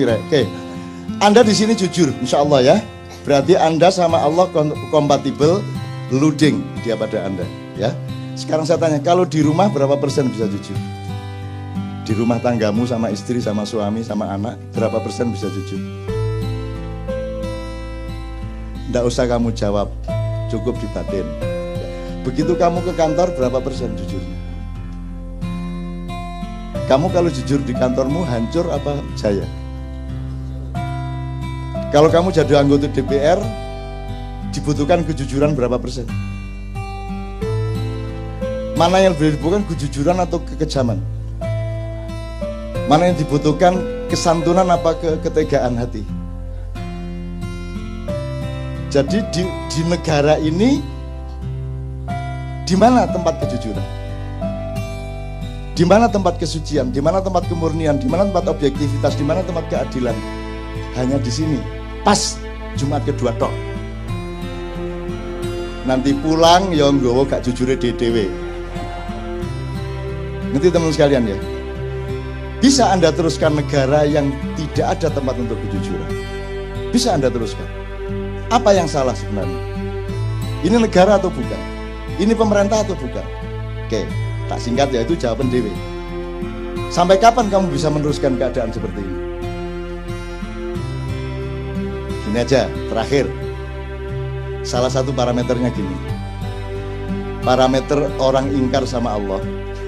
Oke, Anda di sini jujur, insya Allah ya. Berarti Anda sama Allah kompatibel, luding dia pada Anda, ya. Sekarang saya tanya, kalau di rumah berapa persen bisa jujur? Di rumah tanggamu sama istri, sama suami, sama anak, berapa persen bisa jujur? Nggak usah kamu jawab, cukup di batin. Begitu kamu ke kantor, berapa persen jujurnya? Kamu kalau jujur di kantormu, hancur apa jaya? Kalau kamu jadi anggota DPR, dibutuhkan kejujuran berapa persen? Mana yang lebih dibutuhkan, kejujuran atau kekejaman? Mana yang dibutuhkan, kesantunan apa ketegaan hati? Jadi di negara ini, di mana tempat kejujuran? Di mana tempat kesucian? Di mana tempat kemurnian? Di mana tempat objektivitas? Di mana tempat keadilan? Hanya di sini. Pas Jumat kedua tok. Nanti pulang ya nggowo gak jujure dhewe. Ngerti teman sekalian ya? Bisa Anda teruskan negara yang tidak ada tempat untuk kejujuran. Bisa Anda teruskan. Apa yang salah sebenarnya? Ini negara atau bukan? Ini pemerintah atau bukan? Oke, tak singkat ya, itu jawaban dewe. Sampai kapan kamu bisa meneruskan keadaan seperti ini? Gini aja, terakhir. Salah satu parameternya gini. Parameter orang ingkar sama Allah,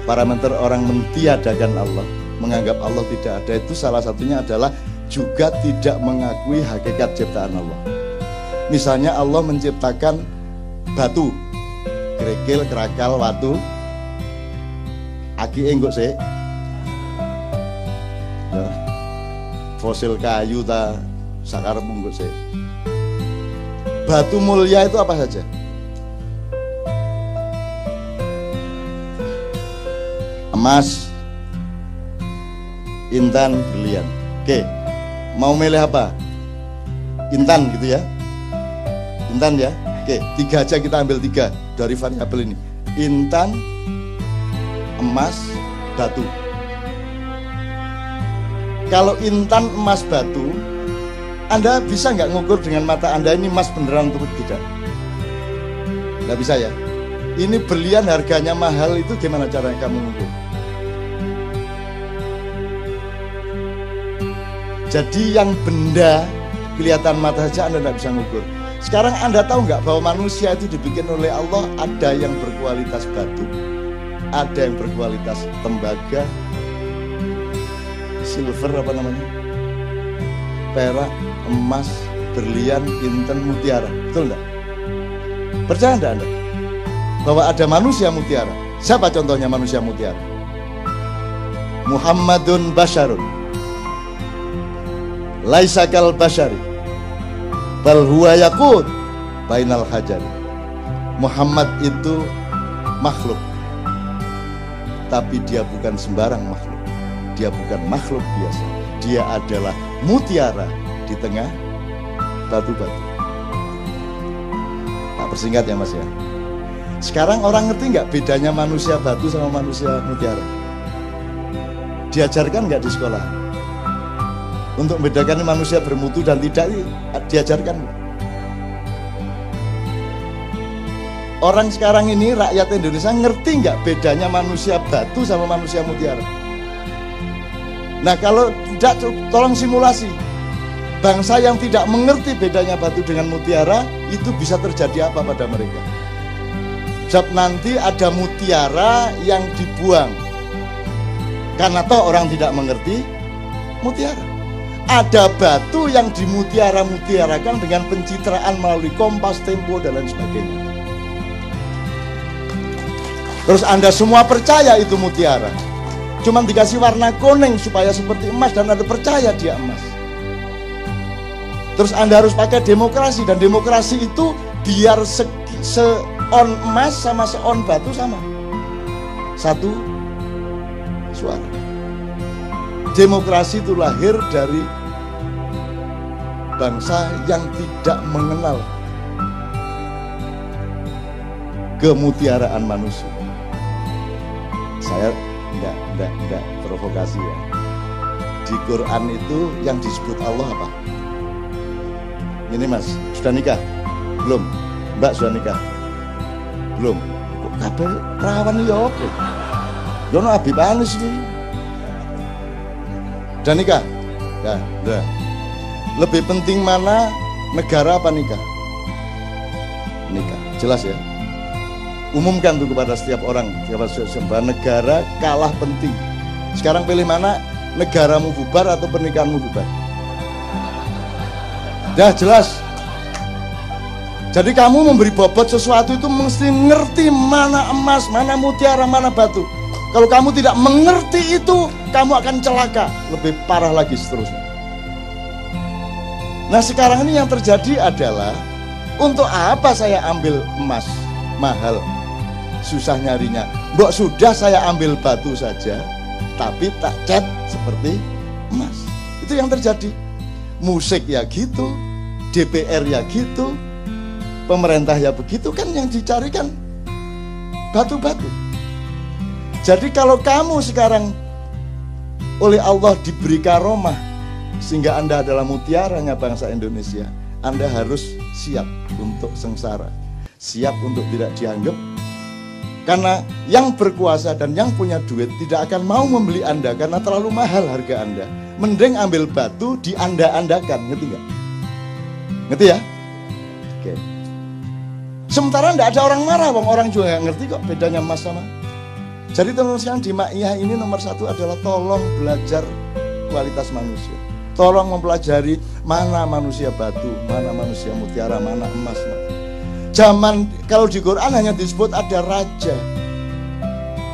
parameter orang mentiadakan Allah, menganggap Allah tidak ada, itu salah satunya adalah juga tidak mengakui hakikat ciptaan Allah. Misalnya Allah menciptakan batu, kerikil, kerakal, watu, aki enggak sih? Ya. Fosil kayu ta sakar enggak sih? Batu mulia itu apa saja? Emas, intan, berlian. Oke, mau milih apa? Intan gitu ya? Intan ya? Oke, 3 aja, kita ambil 3 dari variabel ini. Intan, emas, batu. Kalau intan, emas, batu, Anda bisa nggak ngukur dengan mata Anda ini emas beneran atau tidak? Nggak bisa ya? Ini berlian harganya mahal, itu gimana cara kamu ngukur? Jadi yang benda kelihatan mata saja Anda nggak bisa ngukur. Sekarang Anda tahu nggak bahwa manusia itu dibikin oleh Allah, ada yang berkualitas batu, ada yang berkualitas tembaga, silver apa namanya, perak, emas, berlian, intan, mutiara. Betul nggak? Percaya nggak Anda bahwa ada manusia mutiara? Siapa contohnya manusia mutiara? Muhammadun Basharun laisa kal bashari bal huwa yaqut bainal hajari. Muhammad itu makhluk, tapi dia bukan sembarang makhluk. Dia bukan makhluk biasa. Dia adalah mutiara di tengah batu-batu. Tak persingkat ya Mas ya. Sekarang orang ngerti nggak bedanya manusia batu sama manusia mutiara? Diajarkan nggak di sekolah? Untuk membedakan manusia bermutu dan tidak, diajarkan. Orang sekarang ini, rakyat Indonesia, ngerti nggak bedanya manusia batu sama manusia mutiara? Nah kalau tidak, tolong simulasi. Bangsa yang tidak mengerti bedanya batu dengan mutiara, itu bisa terjadi apa pada mereka? Sebab nanti ada mutiara yang dibuang, karena toh orang tidak mengerti mutiara. Ada batu yang dimutiara-mutiarakan dengan pencitraan melalui Kompas, Tempo, dan lain sebagainya. Terus Anda semua percaya itu mutiara. Cuman dikasih warna kuning supaya seperti emas dan Anda percaya dia emas. Terus Anda harus pakai demokrasi, dan demokrasi itu biar seon emas sama seon batu sama. Satu suara. Demokrasi itu lahir dari bangsa yang tidak mengenal kemutiaraan manusia. Saya enggak provokasi ya. Di di Quran itu yang disebut Allah apa? Ini Mas, sudah nikah? Belum? Mbak sudah nikah? Belum? Kok kabeh perawan ya oke? Yono Habib Anis iki. Sudah nikah? Ya, udah. Lebih penting mana negara apa nikah? Nikah, jelas ya. Umumkan tuh kepada setiap orang, bahwa negara kalah penting. Sekarang pilih mana, negaramu bubar atau pernikahanmu bubar? Dah jelas. Jadi kamu memberi bobot sesuatu itu mesti ngerti mana emas, mana mutiara, mana batu. Kalau kamu tidak mengerti itu, kamu akan celaka. Lebih parah lagi seterusnya. Nah sekarang ini yang terjadi adalah, untuk apa saya ambil emas mahal, susah nyarinya. Mbok sudah saya ambil batu saja, tapi tak cat seperti emas. Itu yang terjadi. Musik ya gitu, DPR ya gitu, pemerintah ya begitu, kan yang dicarikan batu-batu. Jadi kalau kamu sekarang oleh Allah diberi karomah sehingga Anda adalah mutiaranya bangsa Indonesia, Anda harus siap untuk sengsara, siap untuk tidak dianggap. Karena yang berkuasa dan yang punya duit tidak akan mau membeli Anda karena terlalu mahal harga Anda. Mending ambil batu dianda-andakan, ngerti nggak? Ngerti ya? Oke. Sementara tidak ada orang marah, orang juga nggak ngerti kok bedanya emas sama. Jadi teman-teman di Ma'iyah ini nomor satu adalah tolong belajar kualitas manusia. Tolong mempelajari mana manusia batu, mana manusia mutiara, mana emas. Zaman kalau di Quran hanya disebut ada raja.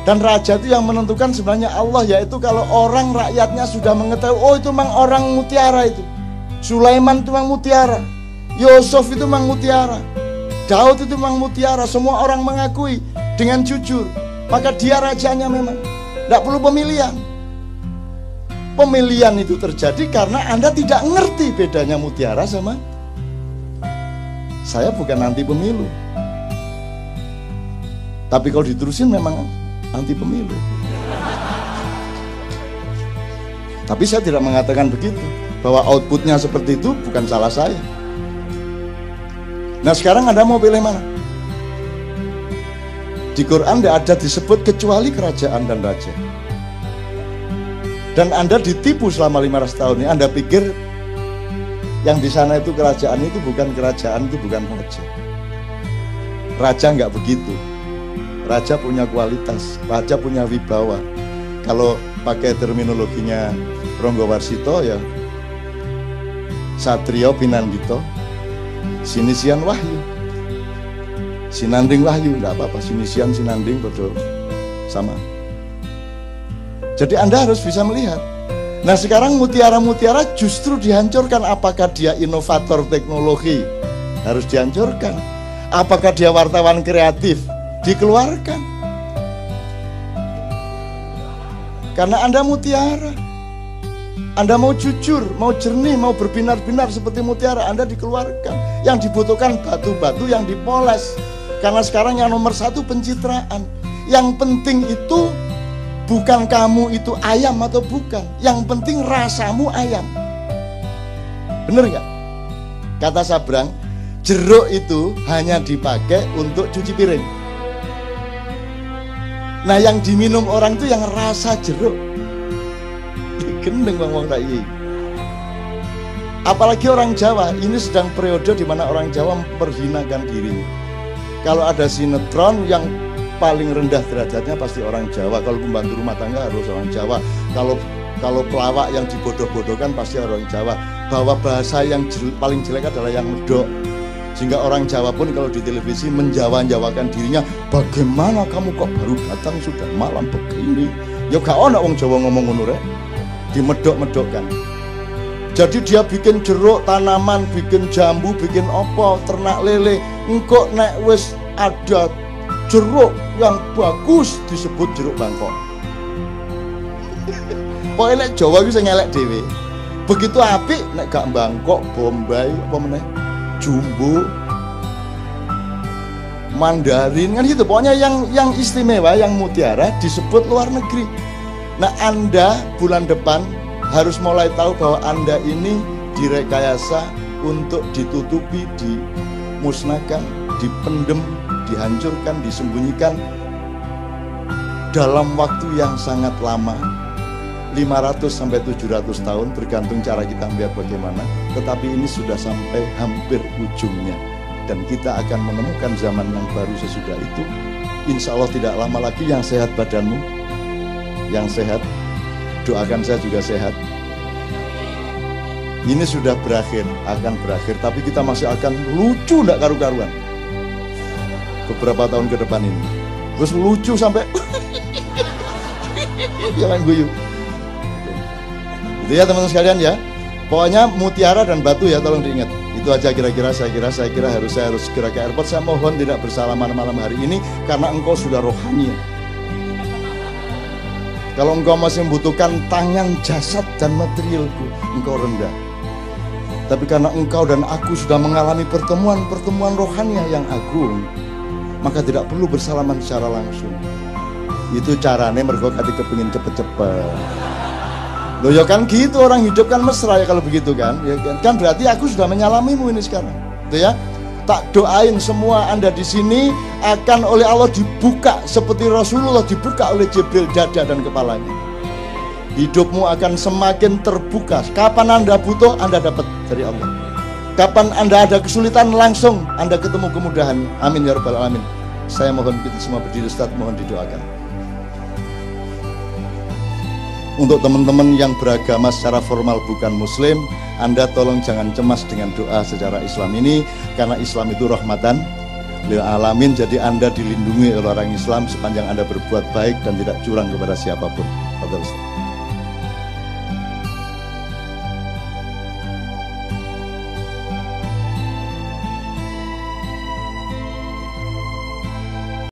Dan raja itu yang menentukan sebenarnya Allah, yaitu kalau orang rakyatnya sudah mengetahui, oh itu memang orang mutiara itu. Sulaiman itu memang mutiara. Yusuf itu memang mutiara. Daud itu memang mutiara. Semua orang mengakui dengan jujur. Maka dia rajanya memang. Tidak perlu pemilihan. Pemilihan itu terjadi karena Anda tidak ngerti bedanya mutiara sama. Saya bukan anti pemilu, tapi kalau diterusin memang anti pemilu. Tapi saya tidak mengatakan begitu, bahwa outputnya seperti itu bukan salah saya. Nah sekarang Anda mau pilih mana? Di Quran tidak ada disebut kecuali kerajaan dan raja. Dan Anda ditipu selama 500 tahun ini. Anda pikir yang di sana itu kerajaan, itu bukan kerajaan, itu bukan raja. Raja nggak begitu. Raja punya kualitas, raja punya wibawa. Kalau pakai terminologinya Ronggo Warsito ya, Satrio Pinandito, Sinisian Wahyu, Sinanding Wahyu, nggak apa-apa. Sinisian, Sinanding betul sama. Jadi Anda harus bisa melihat. Nah sekarang mutiara-mutiara justru dihancurkan. Apakah dia inovator teknologi? Harus dihancurkan. Apakah dia wartawan kreatif? Dikeluarkan. Karena Anda mutiara. Anda mau jujur, mau jernih, mau berbinar-binar seperti mutiara, Anda dikeluarkan. Yang dibutuhkan batu-batu yang dipoles. Karena sekarang yang nomor satu pencitraan. Yang penting itu bukan kamu itu ayam atau bukan. Yang penting rasamu ayam. Bener nggak? Kata Sabrang, jeruk itu hanya dipakai untuk cuci piring. Nah yang diminum orang itu yang rasa jeruk. Gendeng ngomong tadi. Apalagi orang Jawa, ini sedang periode di mana orang Jawa memperhinakan dirinya. Kalau ada sinetron yang paling rendah derajatnya pasti orang Jawa. Kalau pembantu rumah tangga harus orang Jawa. Kalau pelawak yang dibodoh-bodohkan pasti orang Jawa. Bahwa bahasa yang paling jelek adalah yang medok. Sehingga orang Jawa pun kalau di televisi menjawa-jawakan dirinya, bagaimana kamu kok baru datang sudah malam begini? Ya gak ada orang Jawa ngomong ngono rek. Dimedok-medokkan. Jadi dia bikin jeruk tanaman, bikin jambu, bikin opo, ternak lele. Engkok nek wis ada jeruk yang bagus disebut jeruk Bangkok. Pokoknya nek Jawa itu saya ngelek dewe. Begitu apik nek gak Bangkok, Bombay, apa meneh, Jumbo, Mandarin kan gitu. Pokoknya yang istimewa, yang mutiara disebut luar negeri. Nah Anda bulan depan harus mulai tahu bahwa Anda ini direkayasa untuk ditutupi, dimusnahkan, dipendem, dihancurkan, disembunyikan dalam waktu yang sangat lama, 500 sampai 700 tahun tergantung cara kita melihat bagaimana, tetapi ini sudah sampai hampir ujungnya dan kita akan menemukan zaman yang baru sesudah itu. Insya Allah tidak lama lagi. Yang sehat badanmu, yang sehat, doakan saya juga sehat. Ini sudah berakhir, akan berakhir, tapi kita masih akan lucu tidak karu-karuan beberapa tahun ke depan ini. Terus lucu sampai jangan guyu. Itu ya teman-teman sekalian ya. Pokoknya mutiara dan batu ya, tolong diingat. Itu aja kira-kira saya kira saya harus segera ke airport. Saya mohon tidak bersalaman malam hari ini karena engkau sudah rohani. Kalau engkau masih membutuhkan tangan, jasad dan materialku, engkau rendah. Tapi karena engkau dan aku sudah mengalami pertemuan rohani yang agung, maka tidak perlu bersalaman secara langsung. Itu caranya mergo kate kepengin cepet-cepet. Loh ya kan gitu, orang hidup kan mesra ya kalau begitu kan. Ya kan berarti aku sudah menyalamimu ini sekarang. Itu ya. Tak doain semua Anda di sini akan oleh Allah dibuka seperti Rasulullah dibuka oleh Jibril dada dan kepalanya. Hidupmu akan semakin terbuka. Kapan Anda butuh, Anda dapat dari Allah. Kapan Anda ada kesulitan, langsung Anda ketemu kemudahan. Amin ya rabbal alamin. Saya mohon kita semua berdiri, Ustaz, mohon didoakan. Untuk teman-teman yang beragama secara formal bukan muslim, Anda tolong jangan cemas dengan doa secara Islam ini, karena Islam itu rahmatan lil alamin. Jadi Anda dilindungi oleh orang Islam sepanjang Anda berbuat baik dan tidak curang kepada siapapun. Betul, Ustaz.